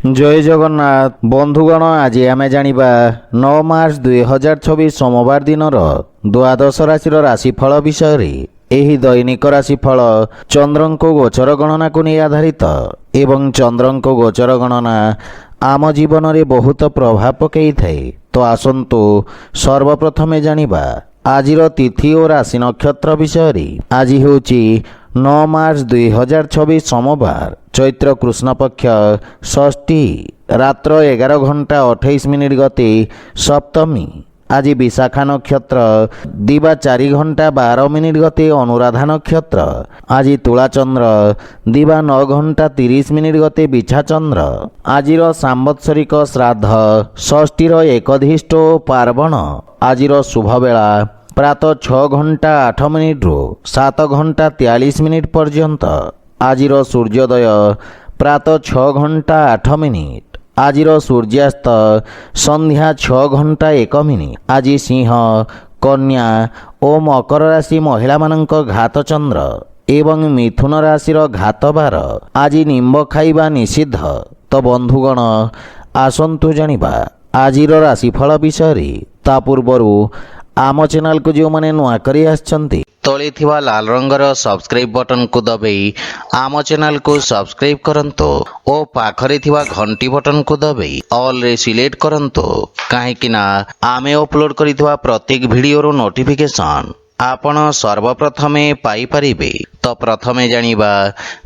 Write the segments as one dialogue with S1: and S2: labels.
S1: जय जगन्नाथ बंधुगण आज आम जानिबा 9 मार्च 2024 सोमवार दिन द्वादश राशि राशिफल विषय रे। एही दैनिक राशिफल चंद्रंको गोचर गणना को नहीं आधारित एवं चंद्रंको गोचर गणना आम जीवन में बहुत प्रभाव पकई थाए। तो आसंतु सर्वप्रथमे जानिबा आजिर तिथि और राशि नक्षत्र विषय रे। आज होची 9 मार्च 2024 सोमवार चैत्र कृष्ण पक्ष षष्ठी रात्र 11 घंटा 28 मिनिट गते सप्तमी। आज विशाखा नक्षत्र दिवा 4 घंटा 12 मिनिट गते अनुराधा नक्षत्र। आज तुला चंद्र दिवा 9 घंटा 30 मिनिट गते बिछा चंद्र। आजिर सांवत्सरिक श्राद्ध षष्ठीर एकधिष्ट पार्वण। आजिर शुभ बेला प्रातः 6 घंटा 8 मिनिट रु 7 घंटा 43 मिनिट पर्यंत। आजिर सूर्योदय प्रातः 6 घंटा 8 मिनिट। आजिर सूर्यास्त संध्या 6 घंटा 1 मिनिट। आज सिंह कन्या और मकर राशि महिला मानक घात चंद्र एवं मिथुन राशि घात बार। आज निम्ब खाइबा निषिद्ध। तो बंधुगण आसंतु जानिबा आजिर राशिफल विषय रे। ता पूर्वरु आम चैनल को जो माने नुआ करी आछंती तळे थिवा लाल रंगर सब्सक्राइब बटन को दबाई आम चैनल को सब्सक्राइब करंतो ओ पाखरे थिवा घंटी बटन को दबाई ऑल रे सिलेक्ट करंतो काहेकि ना आमे अपलोड करिथवा प्रत्येक वीडियो रो नोटिफिकेशन आपण सर्वप्रथमे पाई परिबे। तो प्रथमे जानिबा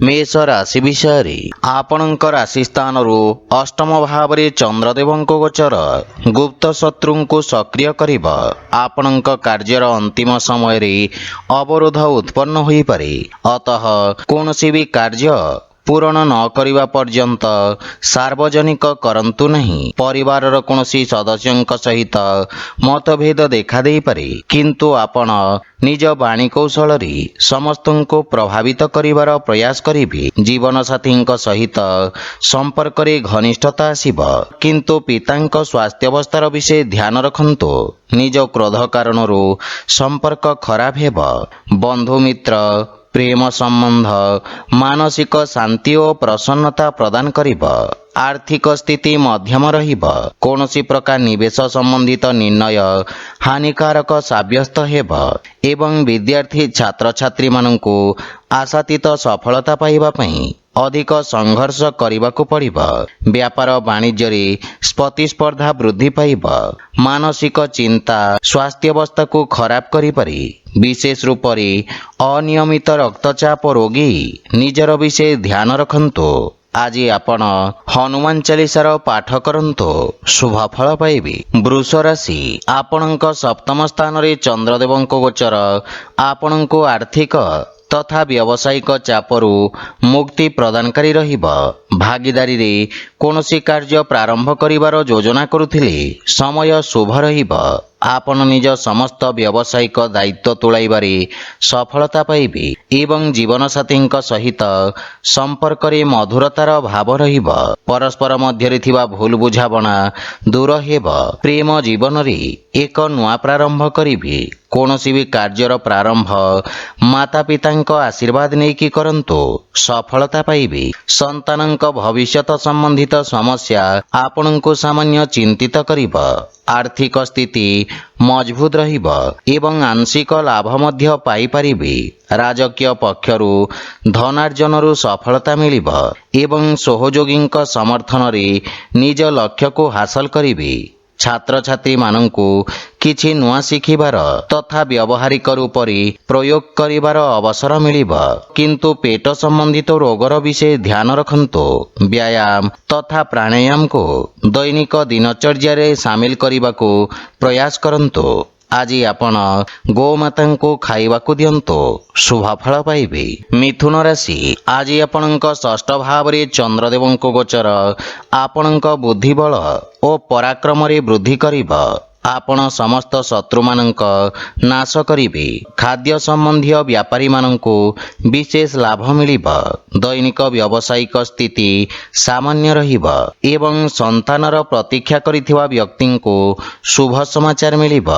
S1: मेष राशि विषय रे। आपणक राशि स्थान रु अष्टम भाव रे चंद्रदेवंको गोचर गुप्त शत्रु को सक्रिय करिबा। आपणक कार्यर अंतिम समय रे अवरोध उत्पन्न होई पारे। अतः कोनोसी भी कार्य पूरण न करिबा पर्यंत सार्वजनिक करंतु नहीं। परिवारर कोनोसी सदस्यंक सहित मतभेद देखा देई पारे, किंतु आपण निज बाणी कौशल रे समस्तंको प्रभावित करिवार प्रयास करिबे। जीवन साथींक सहित संपर्क रे घनिष्ठता आसीब, किंतु पितांक स्वास्थ्यावस्थार विषय ध्यान रखंतु। निज क्रोध कारणरू संपर्क खराब हेब। बंधु मित्र प्रेम संबंध मानसिक शांति और प्रसन्नता प्रदान करिब। आर्थिक स्थिति मध्यम रहिब। कोनोसी प्रकार निवेश संबंधित निर्णय हानिकारक साब्यस्त हेब एवं विद्यार्थी छात्र छात्री माननकु आशातीत सफलता पाइबा पई अधिक संघर्ष करने पड़िब। व्यापार वाणिज्य रे प्रतिस्पर्धा वृद्धि पाइब। मानसिक चिंता स्वास्थ्यावस्था को खराब करि पारे। विशेष रूप से अनियमित रक्तचाप रोगी निजर विषय ध्यान रखंतु। आज आपण हनुमान चालीसार पाठ करंतु शुभ फल पाइबे। वृष राशि आपणक सप्तम स्थान रे चंद्रदेवंको गोचर आपणको आर्थिक तथा व्यावसायिक चापरू मुक्ति प्रदानकारी रहिब। भागीदारी रे कोनोसी कार्य प्रारंभ करिवार योजना करुथिले समय शुभ रहिब। आपण निज समस्त व्यावसायिक दायित्व तुलाइबारे सफलता पाइबे एवं जीवन साथींक सहित संपर्क रे मधुरतार भाव रहिब। परस्पर मध्य रे थिबा भूल बुझाबणा दूर हेब। प्रेम जीवन रे एक नुआ प्रारंभ करिबे। कोनोसी भी कार्यर प्रारंभ माता पितांक आशीर्वाद नेकी करंतु सफलता पाइबे। संतानंक भविष्यत संबंधित समस्या आपणको सामान्य चिंतित करिब। आर्थिक स्थिति मजबूत रहिब एवं आंशिक लाभ मध्य पाई पारिबे। राजकीय पक्षरु धनार्जनरु सफलता मिलिब एवं सहयोगींक समर्थन रे निज लक्ष्य को हासिल करिबे। छात्र छात्री माननकु किछि नुआ शिखिबार तथा व्यावहारिक रूप रे प्रयोग करिबार अवसर मिलिब, किंतु पेट संबंधित रोगर विषय ध्यान रखंतु। व्यायाम तथा प्राणायाम को दैनिक दिनचर्या रे शामिल करिबाकू प्रयास करंतु। आज आपण गोमाता को खाइबाकू दियंतु शुभ फल पाइबे। मिथुन राशि आज आपणक षष्ठ भाव रे चंद्रदेवंको गोचर आपणक बुद्धि बल और पराक्रम रे वृद्धि करिब। ଆପଣ ସମସ୍ତ ଶତ୍ରୁମାନଙ୍କ ନାଶ କରିବେ। ଖାଦ୍ୟ ସମ୍ବନ୍ଧୀୟ ବ୍ୟାପାରୀମାନଙ୍କୁ ବିଶେଷ ଲାଭ ମିଳିବ। ଦୈନିକ ବ୍ୟବସାୟିକ ସ୍ଥିତି ସାମାନ୍ୟ ରହିବ ଏବଂ ସନ୍ତାନର ପ୍ରତୀକ୍ଷା କରିଥିବା ବ୍ୟକ୍ତିଙ୍କୁ ଶୁଭ ସମାଚାର ମିଳିବ।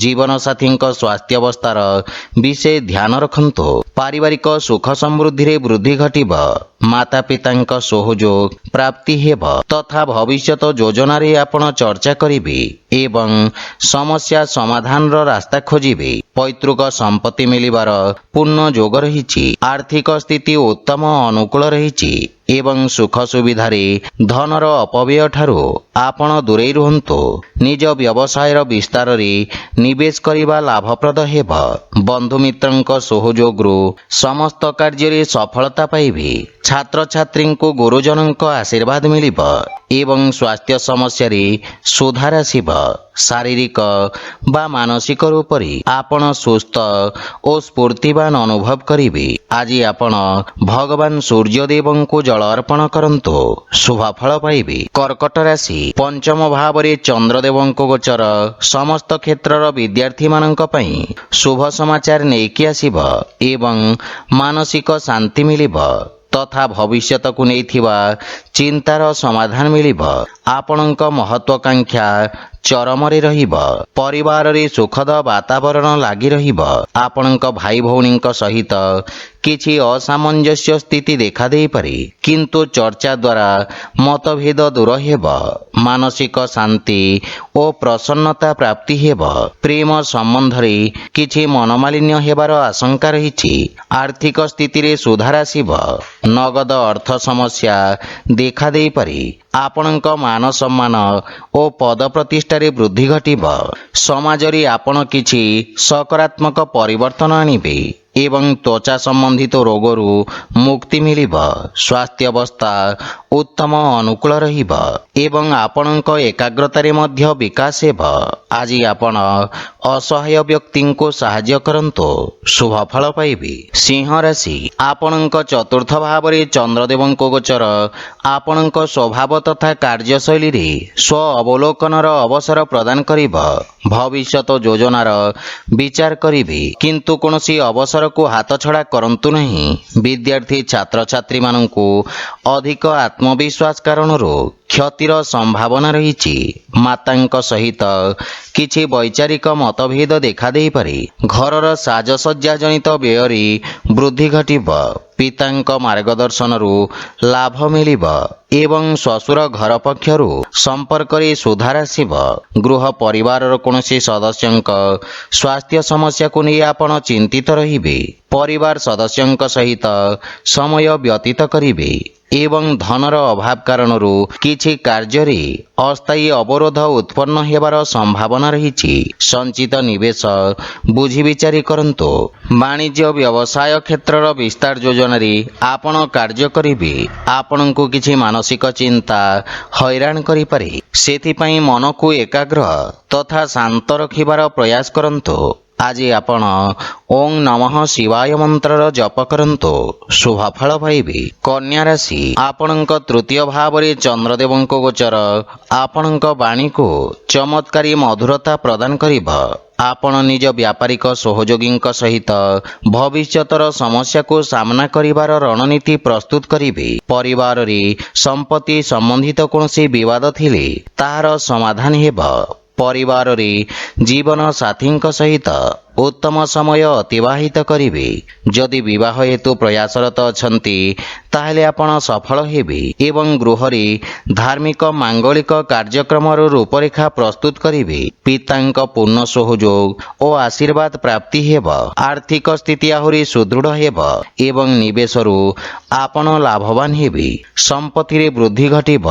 S1: ଜୀବନସାଥୀଙ୍କ ସ୍ୱାସ୍ଥ୍ୟାବସ୍ଥାର ବିଶେଷ ଧ୍ୟାନ ରଖନ୍ତୁ। ପାରିବାରିକ ସୁଖ ସମୃଦ୍ଧିରେ ବୃଦ୍ଧି ଘଟିବ। ମାତା ପିତାଙ୍କ ସହଯୋଗ ପ୍ରାପ୍ତି ହେବ ତଥା ଭବିଷ୍ୟତ ଯୋଜନାରେ ଆପଣ ଚର୍ଚ୍ଚା କରିବେ ଏବଂ ସମସ୍ୟା ସମାଧାନର ରାସ୍ତା ଖୋଜିବେ। ପୈତୃକ ସମ୍ପତ୍ତି ମିଳିବାର ପୂର୍ଣ୍ଣ ଯୋଗ ରହିଛି। ଆର୍ଥିକ ସ୍ଥିତି ଉତ୍ତମ ଅନୁକୂଳ ରହିଛି ଏବଂ ସୁଖ ସୁବିଧାରେ ଧନର ଅପବ୍ୟୟ ଠାରୁ ଆପଣ ଦୂରେଇ ରୁହନ୍ତୁ। ନିଜ ବ୍ୟବସାୟର ବିସ୍ତାରରେ ନିବେଶ କରିବା ଲାଭପ୍ରଦ ହେବ। ବନ୍ଧୁମିତ୍ରଙ୍କ ସହଯୋଗରୁ ସମସ୍ତ କାର୍ଯ୍ୟରେ ସଫଳତା ପାଇବେ। ଛାତ୍ରଛାତ୍ରୀଙ୍କୁ ଗୁରୁଜନଙ୍କ ଆଶୀର୍ବାଦ ମିଳିବ ଏବଂ ସ୍ୱାସ୍ଥ୍ୟ ସମସ୍ୟାରେ ସୁଧାର ଆସିବ। ଶାରୀରିକ ବା ମାନସିକ ରୂପରେ ଆପଣ ସୁସ୍ଥ ଓ ସ୍ଫୂର୍ତ୍ତିବାନ ଅନୁଭବ କରିବେ। ଆଜି ଆପଣ ଭଗବାନ ସୂର୍ଯ୍ୟଦେବଙ୍କୁ ଜଳ ଅର୍ପଣ କରନ୍ତୁ, ଶୁଭଫଳ ପାଇବେ। କର୍କଟ ରାଶି, ପଞ୍ଚମ ଭାବରେ ଚନ୍ଦ୍ରଦେବଙ୍କ ଗୋଚର ସମସ୍ତ କ୍ଷେତ୍ରର ବିଦ୍ୟାର୍ଥୀମାନଙ୍କ ପାଇଁ ଶୁଭ ସମାଚାର ନେଇକି ଆସିବ ଏବଂ ମାନସିକ ଶାନ୍ତି ମିଳିବ ତଥା ଭବିଷ୍ୟତକୁ ନେଇଥିବା ଚିନ୍ତାର ସମାଧାନ ମିଳିବ। ଆପଣଙ୍କ ମହତ୍ୱାକାଂକ୍ଷା ଚରମରେ ରହିବ। ପରିବାରରେ ସୁଖଦ ବାତାବରଣ ଲାଗି ରହିବ। ଆପଣଙ୍କ ଭାଇ ଭଉଣୀଙ୍କ ସହିତ କିଛି ଅସାମଞ୍ଜସ୍ୟ ସ୍ଥିତି ଦେଖାଦେଇପାରେ, କିନ୍ତୁ ଚର୍ଚ୍ଚା ଦ୍ୱାରା ମତଭେଦ ଦୂର ହେବ। ମାନସିକ ଶାନ୍ତି ଓ ପ୍ରସନ୍ନତା ପ୍ରାପ୍ତି ହେବ। ପ୍ରେମ ସମ୍ବନ୍ଧରେ କିଛି ମନମାଳିନ୍ୟ ହେବାର ଆଶଙ୍କା ରହିଛି। ଆର୍ଥିକ ସ୍ଥିତିରେ ସୁଧାର ଆସିବ। ନଗଦ ଅର୍ଥ ସମସ୍ୟା ଦେଖାଦେଇପାରେ। ଆପଣଙ୍କ ମାନ ସମ୍ମାନ ଓ ପଦ ପ୍ରତିଷ୍ଠାରେ ବୃଦ୍ଧି ଘଟିବ। ସମାଜରେ ଆପଣ କିଛି ସକାରାତ୍ମକ ପରିବର୍ତ୍ତନ ଆଣିବେ ଏବଂ ତ୍ୱଚା ସମ୍ବନ୍ଧିତ ରୋଗରୁ ମୁକ୍ତି ମିଳିବ। ସ୍ୱାସ୍ଥ୍ୟାବସ୍ଥା ଉତ୍ତମ ଅନୁକୂଳ ରହିବ ଏବଂ ଆପଣଙ୍କ ଏକାଗ୍ରତାରେ ମଧ୍ୟ ବିକାଶ ହେବ। ଆଜି ଆପଣ ଅସହାୟ ବ୍ୟକ୍ତିଙ୍କୁ ସାହାଯ୍ୟ କରନ୍ତୁ, ଶୁଭଫଳ ପାଇବେ। ସିଂହ ରାଶି, ଆପଣଙ୍କ ଚତୁର୍ଥ ଭାବରେ ଚନ୍ଦ୍ରଦେବଙ୍କ ଗୋଚର ଆପଣଙ୍କ ସ୍ୱଭାବ ତଥା କାର୍ଯ୍ୟଶୈଳୀରେ ସ୍ୱ ଅବଲୋକନର ଅବସର ପ୍ରଦାନ କରିବ। ଭବିଷ୍ୟତ ଯୋଜନାର ବିଚାର କରିବେ, କିନ୍ତୁ କୌଣସି ଅବସରକୁ ହାତଛଡ଼ା କରନ୍ତୁ ନାହିଁ। ବିଦ୍ୟାର୍ଥୀ ଛାତ୍ରଛାତ୍ରୀମାନଙ୍କୁ ଅଧିକ ଆତ୍ମବିଶ୍ୱାସ କାରଣରୁ କ୍ଷତିର ସମ୍ଭାବନା ରହିଛି। ମାତାଙ୍କ ସହିତ କିଛି ବୈଚାରିକ ମତଭେଦ ଦେଖାଦେଇପାରେ। ଘରର ସାଜସଜ୍ଜା ଜନିତ ବ୍ୟୟରେ ବୃଦ୍ଧି ଘଟିବ। ପିତାଙ୍କ ମାର୍ଗଦର୍ଶନରୁ ଲାଭ ମିଳିବ ଏବଂ ଶ୍ୱଶୁର ଘର ପକ୍ଷରୁ ସମ୍ପର୍କରେ ସୁଧାର ଆସିବ। ଗୃହ ପରିବାରର କୌଣସି ସଦସ୍ୟଙ୍କ ସ୍ୱାସ୍ଥ୍ୟ ସମସ୍ୟାକୁ ନେଇ ଆପଣ ଚିନ୍ତିତ ରହିବେ। ପରିବାର ସଦସ୍ୟଙ୍କ ସହିତ ସମୟ ବ୍ୟତୀତ କରିବେ ଏବଂ ଧନର ଅଭାବ କାରଣରୁ କିଛି କାର୍ଯ୍ୟରେ ଅସ୍ଥାୟୀ ଅବରୋଧ ଉତ୍ପନ୍ନ ହେବାର ସମ୍ଭାବନା ରହିଛି। ସଞ୍ଚିତ ନିବେଶ ବୁଝି ବିଚାରି କରନ୍ତୁ। ବାଣିଜ୍ୟ ବ୍ୟବସାୟ କ୍ଷେତ୍ରର ବିସ୍ତାର ଯୋଜନାରେ ଆପଣ କାର୍ଯ୍ୟ କରିବେ। ଆପଣଙ୍କୁ କିଛି ମାନସିକ ଚିନ୍ତା ହଇରାଣ କରିପାରେ। ସେଥିପାଇଁ ମନକୁ ଏକାଗ୍ର ତଥା ଶାନ୍ତ ରଖିବାର ପ୍ରୟାସ କରନ୍ତୁ। ଆଜି ଆପଣ ଓଂ ନମଃ ଶିବାୟ ମନ୍ତ୍ରର ଜପ କରନ୍ତୁ, ଶୁଭଫଳ ପାଇବେ। କନ୍ୟା ରାଶି, ଆପଣଙ୍କ ତୃତୀୟ ଭାବରେ ଚନ୍ଦ୍ରଦେବଙ୍କ ଗୋଚର ଆପଣଙ୍କ ବାଣୀକୁ ଚମତ୍କାରୀ ମଧୁରତା ପ୍ରଦାନ କରିବ। ଆପଣ ନିଜ ବ୍ୟାପାରିକ ସହଯୋଗୀଙ୍କ ସହିତ ଭବିଷ୍ୟତର ସମସ୍ୟାକୁ ସାମ୍ନା କରିବାର ରଣନୀତି ପ୍ରସ୍ତୁତ କରିବେ। ପରିବାରରେ ସମ୍ପତ୍ତି ସମ୍ବନ୍ଧିତ କୌଣସି ବିବାଦ ଥିଲେ ତାହାର ସମାଧାନ ହେବ। ପରିବାରରେ ଜୀବନ ସାଥୀଙ୍କ ସହିତ ଉତ୍ତମ ସମୟ ଅତିବାହିତ କରିବେ। ଯଦି ବିବାହ ହେତୁ ପ୍ରୟାସରତ ଅଛନ୍ତି ତାହେଲେ ଆପଣ ସଫଳ ହେବେ ଏବଂ ଗୃହରେ ଧାର୍ମିକ ମାଙ୍ଗଳିକ କାର୍ଯ୍ୟକ୍ରମର ରୂପରେଖା ପ୍ରସ୍ତୁତ କରିବେ। ପିତାଙ୍କ ପୂର୍ଣ୍ଣ ସହଯୋଗ ଓ ଆଶୀର୍ବାଦ ପ୍ରାପ୍ତି ହେବ। ଆର୍ଥିକ ସ୍ଥିତି ଆହୁରି ସୁଦୃଢ଼ ହେବ ଏବଂ ନିବେଶରୁ ଆପଣ ଲାଭବାନ ହେବେ। ସମ୍ପତ୍ତିରେ ବୃଦ୍ଧି ଘଟିବ।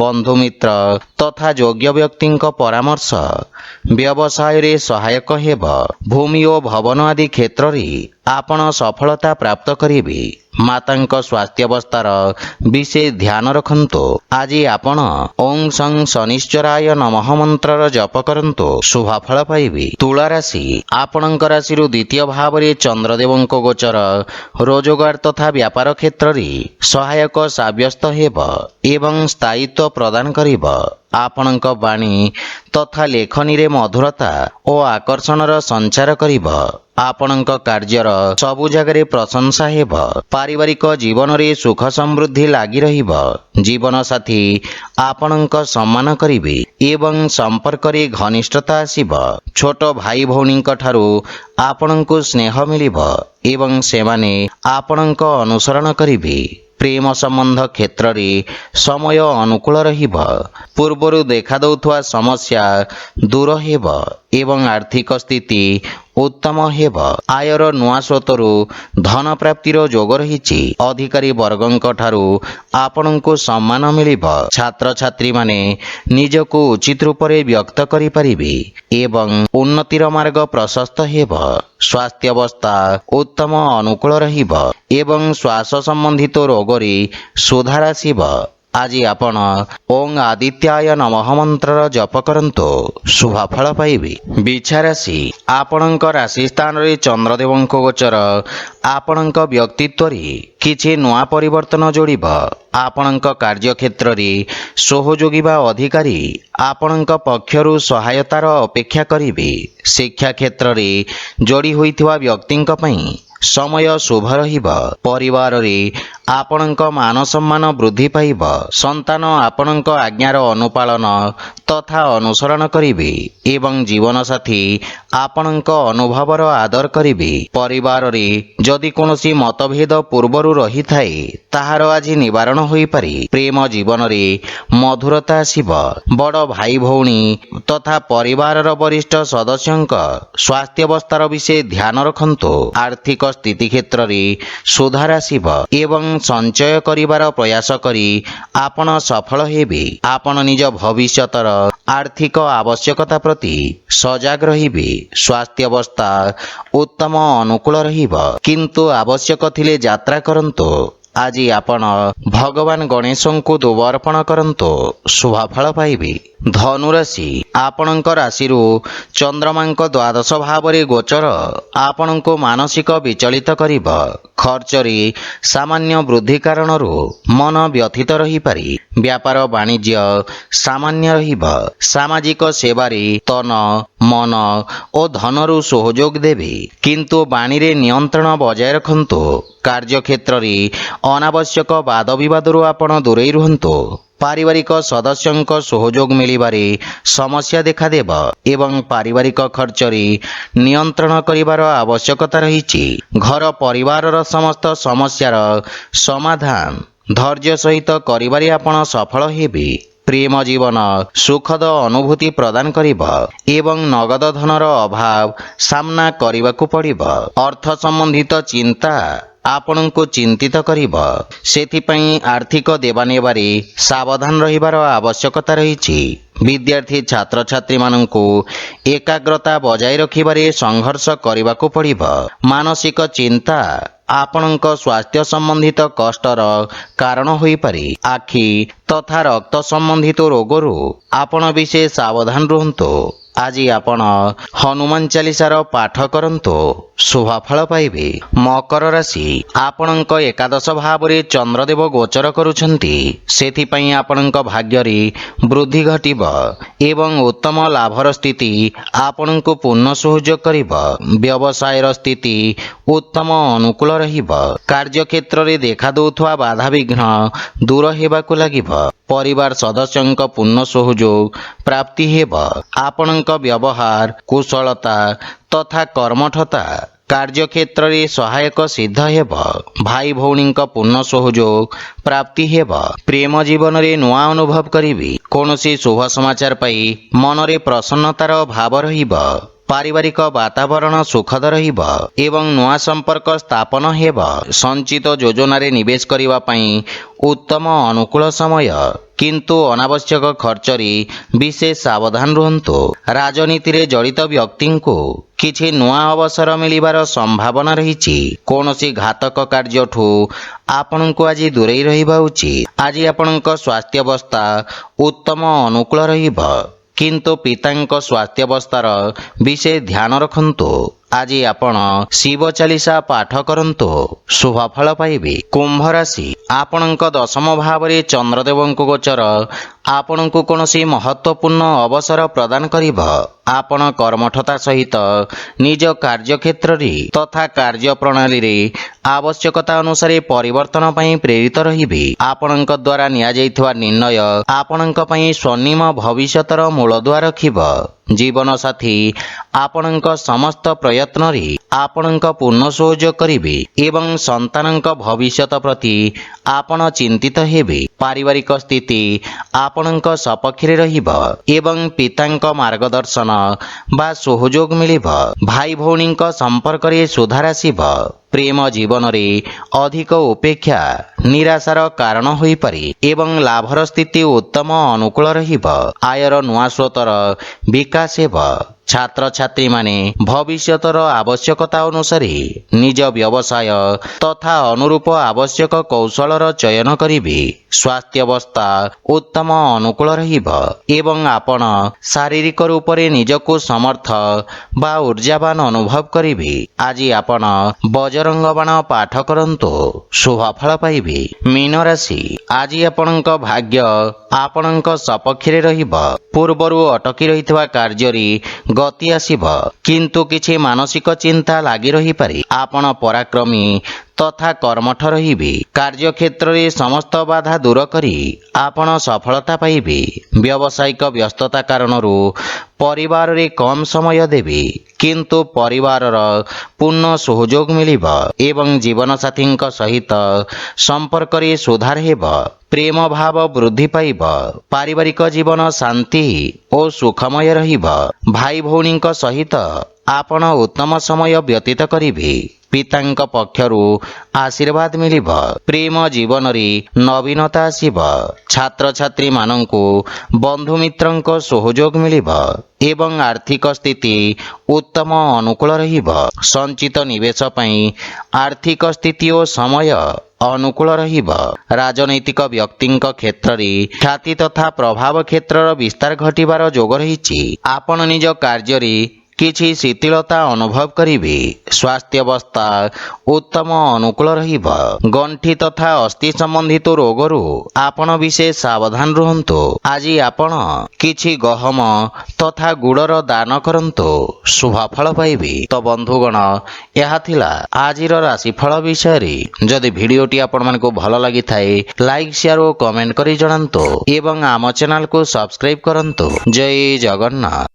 S1: ବନ୍ଧୁମିତ୍ର ତଥା ଯୋଗ୍ୟ ବ୍ୟକ୍ତିଙ୍କ ପରାମର୍ଶ ବ୍ୟବସାୟରେ ସହାୟକ ହେବ। ଭୂମି ଓ ଭବନ ଆଦି କ୍ଷେତ୍ରରେ ଆପଣ ସଫଳତା ପ୍ରାପ୍ତ କରିବେ। ମାତାଙ୍କ ସ୍ୱାସ୍ଥ୍ୟାବସ୍ଥାର ବିଶେଷ ଧ୍ୟାନ ରଖନ୍ତୁ। ଆଜି ଆପଣ ଓଂ ସଂ ଶନିଶ୍ଚରାୟ ନମଃ ମନ୍ତ୍ରର ଜପ କରନ୍ତୁ, ଶୁଭଫଳ ପାଇବେ। ତୁଳା ରାଶି, ଆପଣଙ୍କ ରାଶିରୁ ଦ୍ୱିତୀୟ ଭାବରେ ଚନ୍ଦ୍ରଦେବଙ୍କ ଗୋଚର ରୋଜଗାର ତଥା ବ୍ୟାପାର କ୍ଷେତ୍ରରେ ସହାୟକ ସାବ୍ୟସ୍ତ ହେବ ଏବଂ ସ୍ଥାୟିତ୍ୱ ପ୍ରଦାନ କରିବ। ଆପଣଙ୍କ ବାଣୀ ତଥା ଲେଖନୀରେ ମଧୁରତା ଓ ଆକର୍ଷଣର ସଞ୍ଚାର କରିବ। ଆପଣଙ୍କ କାର୍ଯ୍ୟର ସବୁ ଜାଗାରେ ପ୍ରଶଂସା ହେବ। ପାରିବାରିକ ଜୀବନରେ ସୁଖ ସମୃଦ୍ଧି ଲାଗି ରହିବ। ଜୀବନସାଥୀ ଆପଣଙ୍କ ସମ୍ମାନ କରିବେ ଏବଂ ସମ୍ପର୍କରେ ଘନିଷ୍ଠତା ଆସିବ। ଛୋଟ ଭାଇ ଭଉଣୀଙ୍କ ଠାରୁ ଆପଣଙ୍କୁ ସ୍ନେହ ମିଳିବ ଏବଂ ସେମାନେ ଆପଣଙ୍କ ଅନୁସରଣ କରିବେ। ପ୍ରେମ ସମ୍ବନ୍ଧ କ୍ଷେତ୍ରରେ ସମୟ ଅନୁକୂଳ ରହିବ। ପୂର୍ବରୁ ଦେଖାଦେଉଥିବା ସମସ୍ୟା ଦୂର ହେବ ଏବଂ ଆର୍ଥିକ ସ୍ଥିତି ଉତ୍ତମ ହେବ। ଆୟର ନୂଆ ସ୍ରୋତରୁ ଧନ ପ୍ରାପ୍ତିର ଯୋଗ ରହିଛି। ଅଧିକାରୀ ବର୍ଗଙ୍କ ଠାରୁ ଆପଣଙ୍କୁ ସମ୍ମାନ ମିଳିବ। ଛାତ୍ରଛାତ୍ରୀମାନେ ନିଜକୁ ଉଚିତ ରୂପରେ ବ୍ୟକ୍ତ କରିପାରିବେ ଏବଂ ଉନ୍ନତିର ମାର୍ଗ ପ୍ରଶସ୍ତ ହେବ। ସ୍ୱାସ୍ଥ୍ୟାବସ୍ଥା ଉତ୍ତମ ଅନୁକୂଳ ରହିବ ଏବଂ ଶ୍ୱାସ ସମ୍ବନ୍ଧିତ ରୋଗରେ ସୁଧାର ଆସିବ। ଆଜି ଆପଣ ଓଂ ଆଦିତ୍ୟାୟ ନମଃ ମନ୍ତ୍ରର ଜପ କରନ୍ତୁ, ଶୁଭଫଳ ପାଇବେ। ବିଛା ରାଶି, ଆପଣଙ୍କ ରାଶି ସ୍ଥାନରେ ଚନ୍ଦ୍ରଦେବଙ୍କ ଗୋଚର ଆପଣଙ୍କ ବ୍ୟକ୍ତିତ୍ୱରେ କିଛି ନୂଆ ପରିବର୍ତ୍ତନ ଯୋଡ଼ିବ। ଆପଣଙ୍କ କାର୍ଯ୍ୟକ୍ଷେତ୍ରରେ ସହଯୋଗୀ ବା ଅଧିକାରୀ ଆପଣଙ୍କ ପକ୍ଷରୁ ସହାୟତାର ଅପେକ୍ଷା କରିବେ। ଶିକ୍ଷା କ୍ଷେତ୍ରରେ ଯୋଡ଼ି ହୋଇଥିବା ବ୍ୟକ୍ତିଙ୍କ ପାଇଁ ସମୟ ଶୁଭ ରହିବ। ପରିବାରରେ ଆପଣଙ୍କ ମାନ ସମ୍ମାନ ବୃଦ୍ଧି ପାଇବ। ସନ୍ତାନ ଆପଣଙ୍କ ଆଜ୍ଞାର ଅନୁପାଳନ ତଥା ଅନୁସରଣ କରିବେ ଏବଂ ଜୀବନସାଥୀ ଆପଣଙ୍କ ଅନୁଭବର ଆଦର କରିବେ। ପରିବାରରେ ଯଦି କୌଣସି ମତଭେଦ ପୂର୍ବରୁ ରହିଥାଏ ତାହାର ଆଜି ନିବାରଣ ହୋଇପାରେ। ପ୍ରେମ ଜୀବନରେ ମଧୁରତା ଆସିବ। ବଡ଼ ଭାଇ ଭଉଣୀ ତଥା ପରିବାରର ବରିଷ୍ଠ ସଦସ୍ୟଙ୍କ ସ୍ୱାସ୍ଥ୍ୟାବସ୍ଥାର ବିଶେଷ ଧ୍ୟାନ ରଖନ୍ତୁ। ଆର୍ଥିକ ସ୍ଥିତି କ୍ଷେତ୍ରରେ ସୁଧାର ଆସିବ ଏବଂ ସଞ୍ଚୟ କରିବାର ପ୍ରୟାସ କରି ଆପଣ ସଫଳ ହେବେ। ଆପଣ ନିଜ ଭବିଷ୍ୟତର ଆର୍ଥିକ ଆବଶ୍ୟକତା ପ୍ରତି ସଜାଗ ରହିବେ। ସ୍ୱାସ୍ଥ୍ୟାବସ୍ଥା ଉତ୍ତମ ଅନୁକୂଳ ରହିବ, କିନ୍ତୁ ଆବଶ୍ୟକ ଥିଲେ ଯାତ୍ରା କରନ୍ତୁ। ଆଜି ଆପଣ ଭଗବାନ ଗଣେଶଙ୍କୁ ଦୁବ ଅର୍ପଣ କରନ୍ତୁ, ଶୁଭଫଳ ପାଇବେ। ଧନୁରାଶି, ଆପଣଙ୍କ ରାଶିରୁ ଚନ୍ଦ୍ରମାଙ୍କ ଦ୍ୱାଦଶ ଭାବରେ ଗୋଚର ଆପଣଙ୍କୁ ମାନସିକ ବିଚଳିତ କରିବ। ଖର୍ଚ୍ଚରେ ସାମାନ୍ୟ ବୃଦ୍ଧି କାରଣରୁ ମନ ବ୍ୟଥିତ ରହିପାରେ। ବ୍ୟାପାର ବାଣିଜ୍ୟ ସାମାନ୍ୟ ରହିବ। ସାମାଜିକ ସେବାରେ ତନ ମନ ଓ ଧନରୁ ସହଯୋଗ ଦେବେ, କିନ୍ତୁ ବାଣୀରେ ନିୟନ୍ତ୍ରଣ ବଜାୟ ରଖନ୍ତୁ। କାର୍ଯ୍ୟକ୍ଷେତ୍ରରେ ଅନାବଶ୍ୟକ ବାଦବିବାଦରୁ ଆପଣ ଦୂରେଇ ରୁହନ୍ତୁ। ପାରିବାରିକ ସଦସ୍ୟଙ୍କ ସହଯୋଗ ମିଳିବାରେ ସମସ୍ୟା ଦେଖାଦେବ ଏବଂ ପାରିବାରିକ ଖର୍ଚ୍ଚରେ ନିୟନ୍ତ୍ରଣ କରିବାର ଆବଶ୍ୟକତା ରହିଛି। ଘର ପରିବାରର ସମସ୍ତ ସମସ୍ୟାର ସମାଧାନ ଧୈର୍ଯ୍ୟ ସହିତ କରିବାରେ ଆପଣ ସଫଳ ହେବେ। ପ୍ରେମ ଜୀବନ ସୁଖଦ ଅନୁଭୂତି ପ୍ରଦାନ କରିବ ଏବଂ ନଗଦ ଧନର ଅଭାବ ସାମ୍ନା କରିବାକୁ ପଡ଼ିବ। ଅର୍ଥ ସମ୍ବନ୍ଧିତ ଚିନ୍ତା ଆପଣଙ୍କୁ ଚିନ୍ତିତ କରିବ। ସେଥିପାଇଁ ଆର୍ଥିକ ଦେବାନେବାରେ ସାବଧାନ ରହିବାର ଆବଶ୍ୟକତା ରହିଛି। ବିଦ୍ୟାର୍ଥୀ ଛାତ୍ରଛାତ୍ରୀମାନଙ୍କୁ ଏକାଗ୍ରତା ବଜାୟ ରଖିବାରେ ସଂଘର୍ଷ କରିବାକୁ ପଡ଼ିବ। ମାନସିକ ଚିନ୍ତା ଆପଣଙ୍କ ସ୍ୱାସ୍ଥ୍ୟ ସମ୍ବନ୍ଧିତ କଷ୍ଟର କାରଣ ହୋଇପାରେ। ଆଖି ତଥା ରକ୍ତ ସମ୍ବନ୍ଧିତ ରୋଗରୁ ଆପଣ ବିଶେଷ ସାବଧାନ ରୁହନ୍ତୁ। ଆଜି ଆପଣ ହନୁମାନ ଚାଳିଶାର ପାଠ କରନ୍ତୁ, ଶୁଭଫଳ ପାଇବେ। ମକର ରାଶି, ଆପଣଙ୍କ ଏକାଦଶ ଭାବରେ ଚନ୍ଦ୍ରଦେବ ଗୋଚର କରୁଛନ୍ତି। ସେଥିପାଇଁ ଆପଣଙ୍କ ଭାଗ୍ୟରେ ବୃଦ୍ଧି ଘଟିବ ଏବଂ ଉତ୍ତମ ଲାଭର ସ୍ଥିତି ଆପଣଙ୍କୁ ପୂର୍ଣ୍ଣ ସହଯୋଗ କରିବ। ବ୍ୟବସାୟର ସ୍ଥିତି ଉତ୍ତମ ଅନୁକୂଳ ରହିବ। କାର୍ଯ୍ୟକ୍ଷେତ୍ରରେ ଦେଖାଦେଉଥିବା ବାଧାବିଘ୍ନ ଦୂର ହେବାକୁ ଲାଗିବ। ପରିବାର ସଦସ୍ୟଙ୍କ ପୂର୍ଣ୍ଣ ସହଯୋଗ ପ୍ରାପ୍ତି ହେବ। ଆପଣଙ୍କ ବ୍ୟବହାର କୁଶଳତା ତଥା କର୍ମଠତା କାର୍ଯ୍ୟକ୍ଷେତ୍ରରେ ସହାୟକ ସିଦ୍ଧ ହେବ। ଭାଇ ଭଉଣୀଙ୍କ ପୂର୍ଣ୍ଣ ସହଯୋଗ ପ୍ରାପ୍ତି ହେବ। ପ୍ରେମ ଜୀବନରେ ନୂଆ ଅନୁଭବ କରିବେ। କୌଣସି ଶୁଭ ସମାଚାର ପାଇ ମନରେ ପ୍ରସନ୍ନତାର ଭାବ ରହିବ। ପାରିବାରିକ ବାତାବରଣ ସୁଖଦ ରହିବ ଏବଂ ନୂଆ ସମ୍ପର୍କ ସ୍ଥାପନ ହେବ। ସଞ୍ଚିତ ଯୋଜନାରେ ନିବେଶ କରିବା ପାଇଁ ଉତ୍ତମ ଅନୁକୂଳ ସମୟ, କିନ୍ତୁ ଅନାବଶ୍ୟକ ଖର୍ଚ୍ଚରେ ବିଶେଷ ସାବଧାନ ରୁହନ୍ତୁ। ରାଜନୀତିରେ ଜଡ଼ିତ ବ୍ୟକ୍ତିଙ୍କୁ କିଛି ନୂଆ ଅବସର ମିଳିବାର ସମ୍ଭାବନା ରହିଛି। କୌଣସି ଘାତକ କାର୍ଯ୍ୟଠୁ ଆପଣଙ୍କୁ ଆଜି ଦୂରେଇ ରହିବା ଉଚିତ। ଆଜି ଆପଣଙ୍କ ସ୍ୱାସ୍ଥ୍ୟାବସ୍ଥା ଉତ୍ତମ ଅନୁକୂଳ ରହିବ, କିନ୍ତୁ ପିତାଙ୍କ ସ୍ୱାସ୍ଥ୍ୟାବସ୍ଥାର ବିଶେଷ ଧ୍ୟାନ ରଖନ୍ତୁ। ଆଜି ଆପଣ ଶିବ ଚାଲିସା ପାଠ କରନ୍ତୁ, ଶୁଭ ଫଳ ପାଇବେ। କୁମ୍ଭ ରାଶି, ଆପଣଙ୍କ ଦଶମ ଭାବରେ ଚନ୍ଦ୍ରଦେବଙ୍କ ଗୋଚର ଆପଣଙ୍କୁ କୌଣସି ମହତ୍ୱପୂର୍ଣ୍ଣ ଅବସର ପ୍ରଦାନ କରିବ। ଆପଣ କର୍ମଠତା ସହିତ ନିଜ କାର୍ଯ୍ୟକ୍ଷେତ୍ରରେ ତଥା କାର୍ଯ୍ୟ ପ୍ରଣାଳୀରେ ଆବଶ୍ୟକତା ଅନୁସାରେ ପରିବର୍ତ୍ତନ ପାଇଁ ପ୍ରେରିତ ରହିବେ। ଆପଣଙ୍କ ଦ୍ୱାରା ନିଆଯାଇଥିବା ନିର୍ଣ୍ଣୟ ଆପଣଙ୍କ ପାଇଁ ସ୍ୱର୍ଣ୍ଣିମ ଭବିଷ୍ୟତର ମୂଳଦୁଆ ରଖିବ। ଜୀବନସାଥୀ ଆପଣଙ୍କ ସମସ୍ତ ପ୍ରୟତ୍ନରେ ଆପଣଙ୍କ ପୂର୍ଣ୍ଣ ସହଯୋଗ କରିବେ ଏବଂ ସନ୍ତାନଙ୍କ ଭବିଷ୍ୟତ ପ୍ରତି ଆପଣ ଚିନ୍ତିତ ହେବେ। ପାରିବାରିକ ସ୍ଥିତି ଆପଣଙ୍କ ସପକ୍ଷରେ ରହିବ ଏବଂ ପିତାଙ୍କ ମାର୍ଗଦର୍ଶନ ବା ସହଯୋଗ ମିଳିବ। ଭାଇ ଭଉଣୀଙ୍କ ସମ୍ପର୍କରେ ସୁଧାର ଆସିବ। ପ୍ରେମ ଜୀବନରେ ଅଧିକ ଉପେକ୍ଷା ନିରାଶାର କାରଣ ହୋଇପାରେ ଏବଂ ଲାଭର ସ୍ଥିତି ଉତ୍ତମ ଅନୁକୂଳ ରହିବ। ଆୟର ନୂଆ ସ୍ରୋତର ବିକାଶ ହେବ। ଛାତ୍ରଛାତ୍ରୀମାନେ ଭବିଷ୍ୟତର ଆବଶ୍ୟକତା ଅନୁସାରେ ନିଜ ବ୍ୟବସାୟ ତଥା ଅନୁରୂପ ଆବଶ୍ୟକ କୌଶଳର ଚୟନ କରିବେ। ସ୍ୱାସ୍ଥ୍ୟାବସ୍ଥା ଉତ୍ତମ ଅନୁକୂଳ ରହିବ ଏବଂ ଆପଣ ଶାରୀରିକ ରୂପରେ ନିଜକୁ ସମର୍ଥ ବା ଉର୍ଜାବାନ ଅନୁଭବ କରିବେ। ଆଜି ଆପଣ ବଜରଙ୍ଗ ବାଣ ପାଠ କରନ୍ତୁ, ଶୁଭ ଫଳ ପାଇବେ। ମୀନ ରାଶି, ଆଜି ଆପଣଙ୍କ ଭାଗ୍ୟ ଆପଣଙ୍କ ସପକ୍ଷରେ ରହିବ। ପୂର୍ବରୁ ଅଟକି ରହିଥିବା କାର୍ଯ୍ୟରେ ଗତି ଆସିବ, କିନ୍ତୁ କିଛି ମାନସିକ ଚିନ୍ତା ଲାଗି ରହିପାରେ। ଆପଣ ପରାକ୍ରମୀ ତଥା କର୍ମଠ ରହିବେ। କାର୍ଯ୍ୟକ୍ଷେତ୍ରରେ ସମସ୍ତ ବାଧା ଦୂର କରି ଆପଣ ସଫଳତା ପାଇବେ। ବ୍ୟବସାୟିକ ବ୍ୟସ୍ତତା କାରଣରୁ ପରିବାରରେ କମ୍ ସମୟ ଦେବେ, କିନ୍ତୁ ପରିବାରର ପୂର୍ଣ୍ଣ ସହଯୋଗ ମିଳିବ ଏବଂ ଜୀବନସାଥୀଙ୍କ ସହିତ ସମ୍ପର୍କରେ ସୁଧାର ହେବ। ପ୍ରେମ ଭାବ ବୃଦ୍ଧି ପାଇବ। ପାରିବାରିକ ଜୀବନ ଶାନ୍ତି ଓ ସୁଖମୟ ରହିବ। ଭାଇ ଭଉଣୀଙ୍କ ସହିତ ଆପଣ ଉତ୍ତମ ସମୟ ବ୍ୟତୀତ କରିବେ। ପିତାଙ୍କ ପକ୍ଷରୁ ଆଶୀର୍ବାଦ ମିଳିବ। ପ୍ରେମ ଜୀବନରେ ନବୀନତା ଆସିବ। ଛାତ୍ରଛାତ୍ରୀମାନଙ୍କୁ ବନ୍ଧୁମିତ୍ରଙ୍କ ସହଯୋଗ ମିଳିବ ଏବଂ ଆର୍ଥିକ ସ୍ଥିତି ଉତ୍ତମ ଅନୁକୂଳ ରହିବ। ସଞ୍ଚିତ ନିବେଶ ପାଇଁ ଆର୍ଥିକ ସ୍ଥିତି ଓ ସମୟ ଅନୁକୂଳ ରହିବ। ରାଜନୈତିକ ବ୍ୟକ୍ତିଙ୍କ କ୍ଷେତ୍ରରେ ଖ୍ୟାତି ତଥା ପ୍ରଭାବ କ୍ଷେତ୍ରର ବିସ୍ତାର ଘଟିବାର ଯୋଗ ରହିଛି। ଆପଣ ନିଜ କାର୍ଯ୍ୟରେ କିଛି ଶିଥିଳତା ଅନୁଭବ କରିବେ। ସ୍ୱାସ୍ଥ୍ୟାବସ୍ଥା ଉତ୍ତମ ଅନୁକୂଳ ରହିବ। ଗଣ୍ଠି ତଥା ଅସ୍ଥି ସମ୍ବନ୍ଧିତ ରୋଗରୁ ଆପଣ ବିଶେଷ ସାବଧାନ ରୁହନ୍ତୁ। ଆଜି ଆପଣ କିଛି ଗହମ ତଥା ଗୁଡ଼ର ଦାନ କରନ୍ତୁ, ଶୁଭ ଫଳ ପାଇବେ। ତ ବନ୍ଧୁଗଣ, ଏହା ଥିଲା ଆଜିର ରାଶିଫଳ ବିଷୟରେ। ଯଦି ଭିଡ଼ିଓଟି ଆପଣମାନଙ୍କୁ ଭଲ ଲାଗିଥାଏ, ଲାଇକ୍ ସେୟାର ଓ କମେଣ୍ଟ କରି ଜଣାନ୍ତୁ ଏବଂ ଆମ ଚ୍ୟାନେଲକୁ ସବସ୍କ୍ରାଇବ କରନ୍ତୁ। ଜୟ ଜଗନ୍ନାଥ।